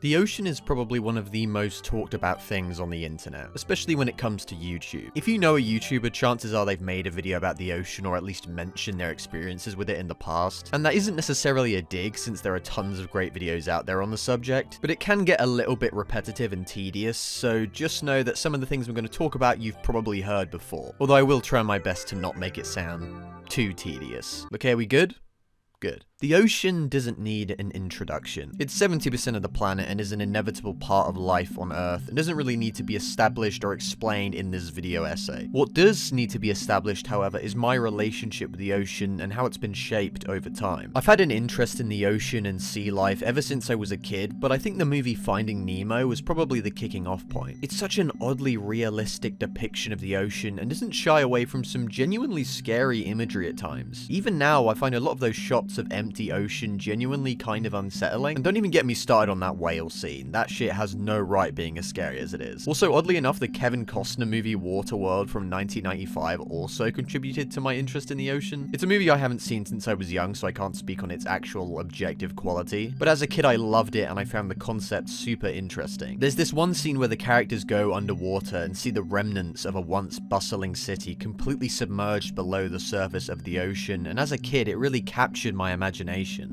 The ocean is probably one of the most talked about things on the internet, especially when it comes to YouTube. If you know a YouTuber, chances are they've made a video about the ocean or at least mentioned their experiences with it in the past. And that isn't necessarily a dig, since there are tons of great videos out there on the subject, but it can get a little bit repetitive and tedious, so just know that some of the things I'm going to talk about you've probably heard before, although I will try my best to not make it sound too tedious. Okay, are we good? Good. The ocean doesn't need an introduction. It's 70% of the planet and is an inevitable part of life on Earth and doesn't really need to be established or explained in this video essay. What does need to be established, however, is my relationship with the ocean and how it's been shaped over time. I've had an interest in the ocean and sea life ever since I was a kid, but I think the movie Finding Nemo was probably the kicking off point. It's such an oddly realistic depiction of the ocean and doesn't shy away from some genuinely scary imagery at times. Even now, I find a lot of those shots of empty ocean genuinely kind of unsettling. And don't even get me started on that whale scene. That shit has no right being as scary as it is. Also, oddly enough, the Kevin Costner movie Waterworld from 1995 also contributed to my interest in the ocean. It's a movie I haven't seen since I was young, so I can't speak on its actual objective quality. But as a kid, I loved it and I found the concept super interesting. There's this one scene where the characters go underwater and see the remnants of a once bustling city completely submerged below the surface of the ocean, and as a kid, it really captured my imagination.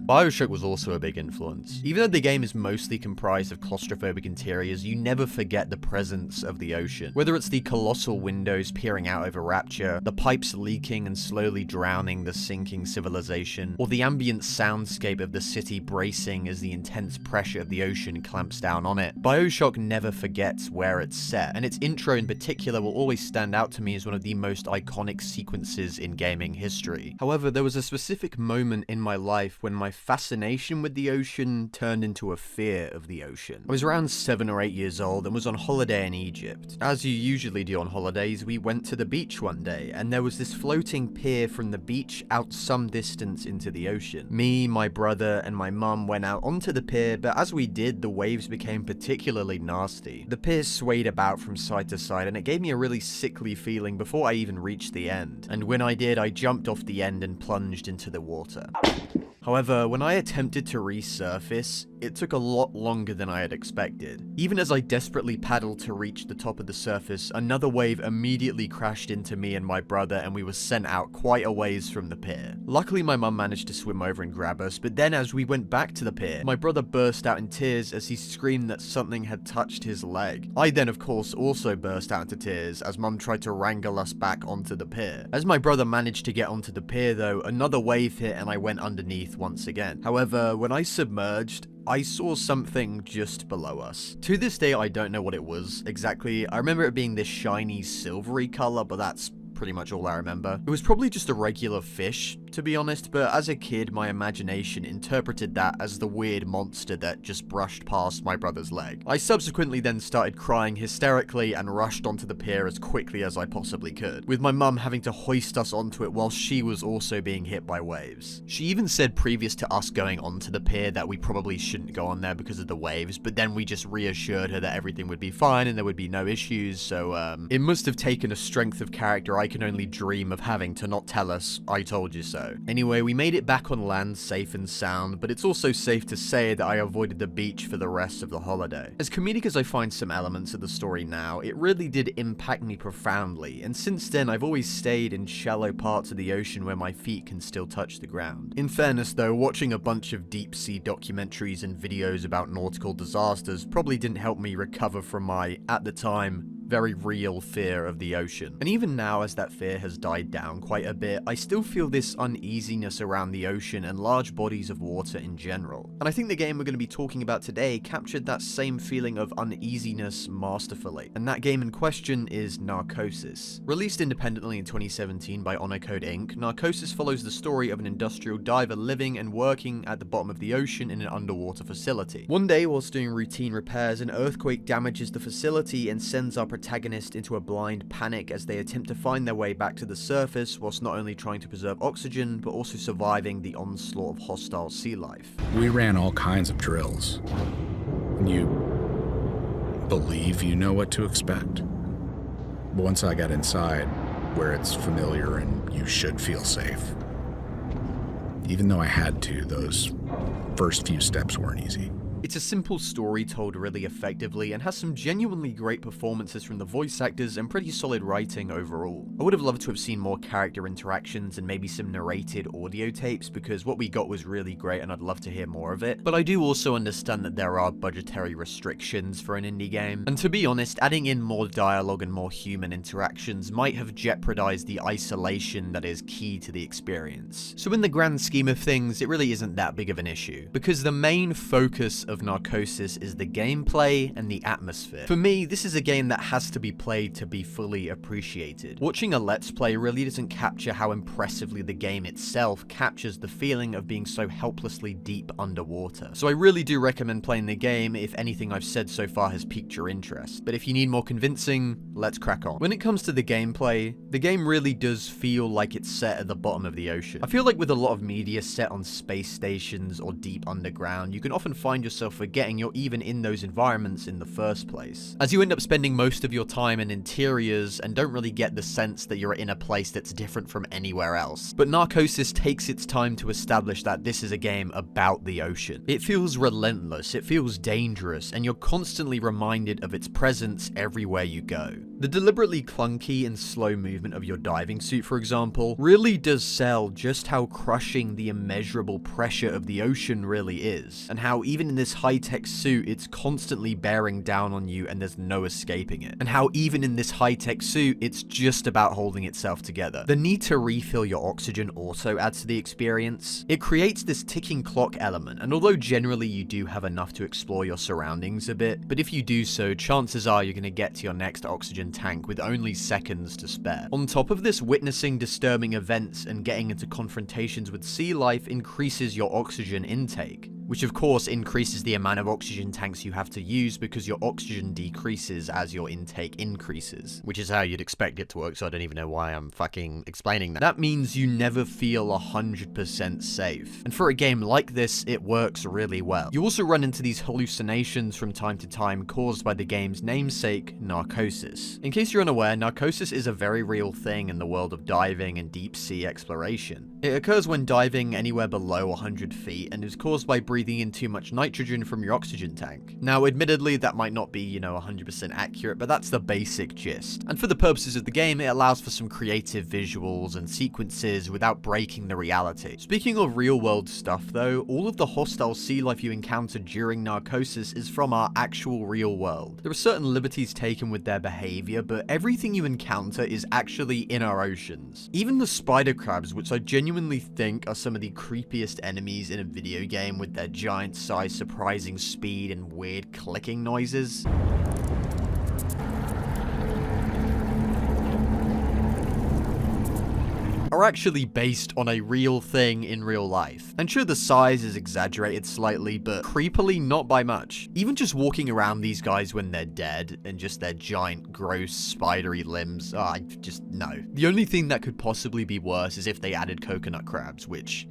BioShock was also a big influence. Even though the game is mostly comprised of claustrophobic interiors, you never forget the presence of the ocean. Whether it's the colossal windows peering out over Rapture, the pipes leaking and slowly drowning the sinking civilization, or the ambient soundscape of the city bracing as the intense pressure of the ocean clamps down on it, BioShock never forgets where it's set, and its intro in particular will always stand out to me as one of the most iconic sequences in gaming history. However, there was a specific moment in my life when my fascination with the ocean turned into a fear of the ocean. I was around 7 or 8 years old and was on holiday in Egypt. As you usually do on holidays, we went to the beach one day, and there was this floating pier from the beach out some distance into the ocean. Me, my brother, and my mum went out onto the pier, but as we did, the waves became particularly nasty. The pier swayed about from side to side, and it gave me a really sickly feeling before I even reached the end. And when I did, I jumped off the end and plunged into the water. However, when I attempted to resurface, it took a lot longer than I had expected. Even as I desperately paddled to reach the top of the surface, another wave immediately crashed into me and my brother, and we were sent out quite a ways from the pier. Luckily, my mum managed to swim over and grab us, but then as we went back to the pier, my brother burst out in tears as he screamed that something had touched his leg. I then, of course, also burst out into tears as mum tried to wrangle us back onto the pier. As my brother managed to get onto the pier though, another wave hit and I went underneath once again. However, when I submerged, I saw something just below us. To this day, I don't know what it was exactly. I remember it being this shiny, silvery color, but that's pretty much all I remember. It was probably just a regular fish, to be honest, but as a kid, my imagination interpreted that as the weird monster that just brushed past my brother's leg. I subsequently then started crying hysterically and rushed onto the pier as quickly as I possibly could, with my mum having to hoist us onto it while she was also being hit by waves. She even said previous to us going onto the pier that we probably shouldn't go on there because of the waves, but then we just reassured her that everything would be fine and there would be no issues, so it must have taken a strength of character I can only dream of having to not tell us, "I told you so." Anyway, we made it back on land safe and sound, but it's also safe to say that I avoided the beach for the rest of the holiday. As comedic as I find some elements of the story now, it really did impact me profoundly, and since then I've always stayed in shallow parts of the ocean where my feet can still touch the ground. In fairness though, watching a bunch of deep sea documentaries and videos about nautical disasters probably didn't help me recover from my, at the time, very real fear of the ocean. And even now, as that fear has died down quite a bit, I still feel this uneasiness around the ocean and large bodies of water in general. And I think the game we're going to be talking about today captured that same feeling of uneasiness masterfully. And that game in question is Narcosis. Released independently in 2017 by Honor Code Inc., Narcosis follows the story of an industrial diver living and working at the bottom of the ocean in an underwater facility. One day, whilst doing routine repairs, an earthquake damages the facility and sends our protagonist into a blind panic as they attempt to find their way back to the surface whilst not only trying to preserve oxygen but also surviving the onslaught of hostile sea life. We ran all kinds of drills. You believe you know what to expect. But once I got inside, where it's familiar and you should feel safe, even though I had to, those first few steps weren't easy. It's a simple story told really effectively and has some genuinely great performances from the voice actors and pretty solid writing overall. I would have loved to have seen more character interactions and maybe some narrated audio tapes because what we got was really great and I'd love to hear more of it, but I do also understand that there are budgetary restrictions for an indie game, and to be honest, adding in more dialogue and more human interactions might have jeopardized the isolation that is key to the experience. So in the grand scheme of things, it really isn't that big of an issue, because the main focus of Narcosis is the gameplay and the atmosphere. For me, this is a game that has to be played to be fully appreciated. Watching a Let's Play really doesn't capture how impressively the game itself captures the feeling of being so helplessly deep underwater. So I really do recommend playing the game if anything I've said so far has piqued your interest. But if you need more convincing, let's crack on. When it comes to the gameplay, the game really does feel like it's set at the bottom of the ocean. I feel like with a lot of media set on space stations or deep underground, you can often find yourself forgetting you're even in those environments in the first place, as you end up spending most of your time in interiors and don't really get the sense that you're in a place that's different from anywhere else. But Narcosis takes its time to establish that this is a game about the ocean. It feels relentless, it feels dangerous, and you're constantly reminded of its presence everywhere you go. The deliberately clunky and slow movement of your diving suit, for example, really does sell just how crushing the immeasurable pressure of the ocean really is, and how even in this high-tech suit, it's constantly bearing down on you and there's no escaping it, and how even in this high-tech suit, it's just about holding itself together. The need to refill your oxygen also adds to the experience. It creates this ticking clock element, and although generally you do have enough to explore your surroundings a bit, but if you do so, chances are you're going to get to your next oxygen tank with only seconds to spare. On top of this, witnessing disturbing events and getting into confrontations with sea life increases your oxygen intake, which of course increases the amount of oxygen tanks you have to use because your oxygen decreases as your intake increases, which is how you'd expect it to work, so I don't even know why I'm fucking explaining that. That means you never feel 100% safe, and for a game like this, it works really well. You also run into these hallucinations from time to time caused by the game's namesake, Narcosis. In case you're unaware, Narcosis is a very real thing in the world of diving and deep sea exploration. It occurs when diving anywhere below 100 feet and is caused by breathing in too much nitrogen from your oxygen tank. Now, admittedly, that might not be, 100% accurate, but that's the basic gist. And for the purposes of the game, it allows for some creative visuals and sequences without breaking the reality. Speaking of real-world stuff, though, all of the hostile sea life you encounter during Narcosis is from our actual real world. There are certain liberties taken with their behavior, but everything you encounter is actually in our oceans. Even the spider crabs, which I genuinely think are some of the creepiest enemies in a video game with their giant size, surprising speed, and weird clicking noises, are actually based on a real thing in real life. And sure, the size is exaggerated slightly, but creepily not by much. Even just walking around these guys when they're dead, and just their giant, gross, spidery limbs, no. The only thing that could possibly be worse is if they added coconut crabs, which...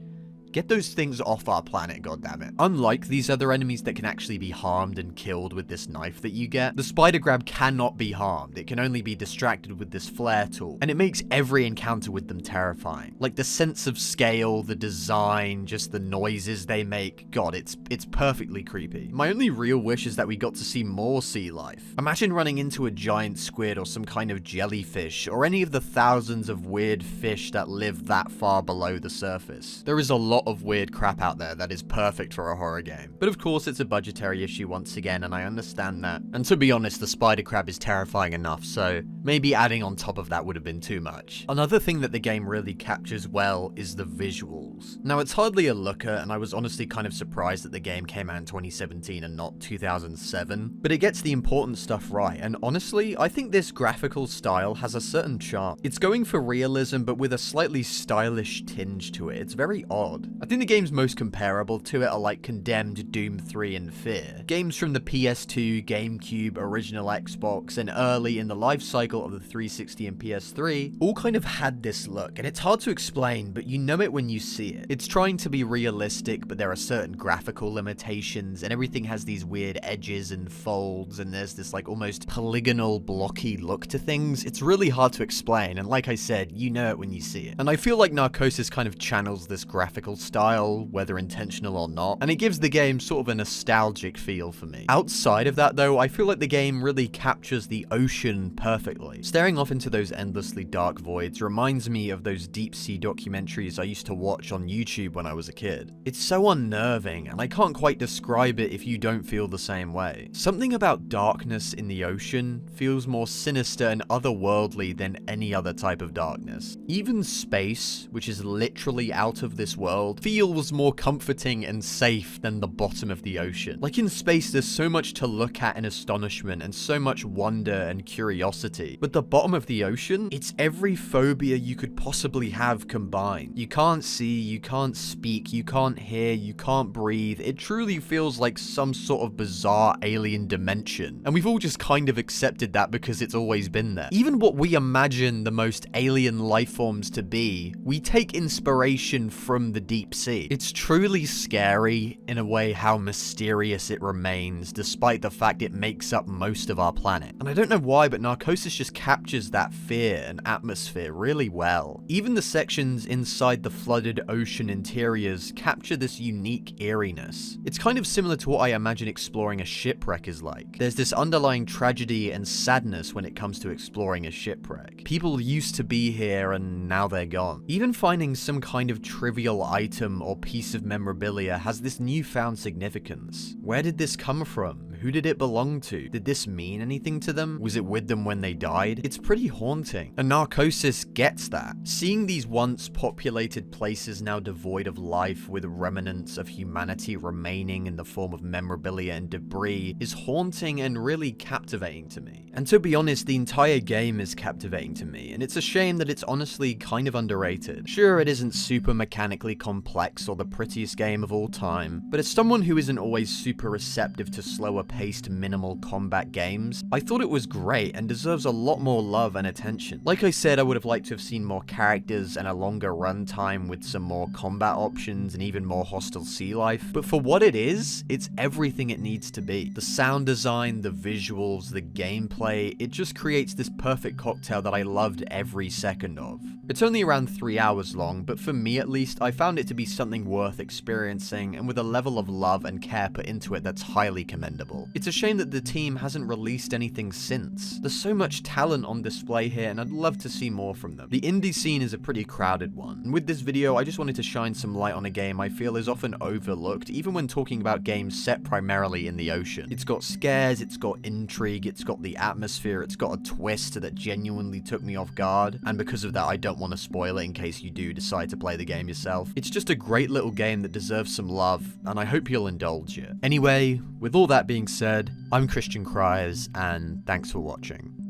get those things off our planet, goddammit. Unlike these other enemies that can actually be harmed and killed with this knife that you get, the spider crab cannot be harmed. It can only be distracted with this flare tool, and it makes every encounter with them terrifying. Like the sense of scale, the design, just the noises they make. God, it's perfectly creepy. My only real wish is that we got to see more sea life. Imagine running into a giant squid or some kind of jellyfish, or any of the thousands of weird fish that live that far below the surface. There is a lot of weird crap out there that is perfect for a horror game. But of course, it's a budgetary issue once again, and I understand that. And to be honest, the spider crab is terrifying enough, so maybe adding on top of that would have been too much. Another thing that the game really captures well is the visuals. Now, it's hardly a looker, and I was honestly kind of surprised that the game came out in 2017 and not 2007, but it gets the important stuff right, and honestly, I think this graphical style has a certain charm. It's going for realism, but with a slightly stylish tinge to it. It's very odd. I think the games most comparable to it are like Condemned, Doom 3, and Fear. Games from the PS2, GameCube, original Xbox, and early in the life cycle of the 360 and PS3 all kind of had this look, and it's hard to explain, but you know it when you see it. It's trying to be realistic, but there are certain graphical limitations, and everything has these weird edges and folds, and there's this like almost polygonal, blocky look to things. It's really hard to explain, and like I said, you know it when you see it. And I feel like Narcosis kind of channels this graphical style, whether intentional or not, and it gives the game sort of a nostalgic feel for me. Outside of that though, I feel like the game really captures the ocean perfectly. Staring off into those endlessly dark voids reminds me of those deep sea documentaries I used to watch on YouTube when I was a kid. It's so unnerving, and I can't quite describe it if you don't feel the same way. Something about darkness in the ocean feels more sinister and otherworldly than any other type of darkness. Even space, which is literally out of this world, feels more comforting and safe than the bottom of the ocean. Like in space, there's so much to look at in astonishment and so much wonder and curiosity. But the bottom of the ocean, it's every phobia you could possibly have combined. You can't see, you can't speak, you can't hear, you can't breathe. It truly feels like some sort of bizarre alien dimension. And we've all just kind of accepted that because it's always been there. Even what we imagine the most alien life forms to be, we take inspiration from the deep sea. It's truly scary in a way how mysterious it remains, despite the fact it makes up most of our planet. And I don't know why, but Narcosis just captures that fear and atmosphere really well. Even the sections inside the flooded ocean interiors capture this unique eeriness. It's kind of similar to what I imagine exploring a shipwreck is like. There's this underlying tragedy and sadness when it comes to exploring a shipwreck. People used to be here and now they're gone. Even finding some kind of trivial item or piece of memorabilia has this newfound significance. Where did this come from? Who did it belong to? Did this mean anything to them? Was it with them when they died? It's pretty haunting. And Narcosis gets that. Seeing these once populated places now devoid of life with remnants of humanity remaining in the form of memorabilia and debris is haunting and really captivating to me. And to be honest, the entire game is captivating to me, and it's a shame that it's honestly kind of underrated. Sure, it isn't super mechanically complex or the prettiest game of all time, but as someone who isn't always super receptive to slower paced minimal combat games, I thought it was great and deserves a lot more love and attention. Like I said, I would have liked to have seen more characters and a longer runtime with some more combat options and even more hostile sea life, but for what it is, it's everything it needs to be. The sound design, the visuals, the gameplay, it just creates this perfect cocktail that I loved every second of. It's only around 3 hours long, but for me at least, I found it to be something worth experiencing and with a level of love and care put into it that's highly commendable. It's a shame that the team hasn't released anything since. There's so much talent on display here and I'd love to see more from them. The indie scene is a pretty crowded one, and with this video I just wanted to shine some light on a game I feel is often overlooked even when talking about games set primarily in the ocean. It's got scares, it's got intrigue, it's got the atmosphere, it's got a twist that genuinely took me off guard, and because of that I don't want to spoil it in case you do decide to play the game yourself. It's just a great little game that deserves some love, and I hope you'll indulge it. Anyway, with all that being said, I'm Christian Cries, and thanks for watching.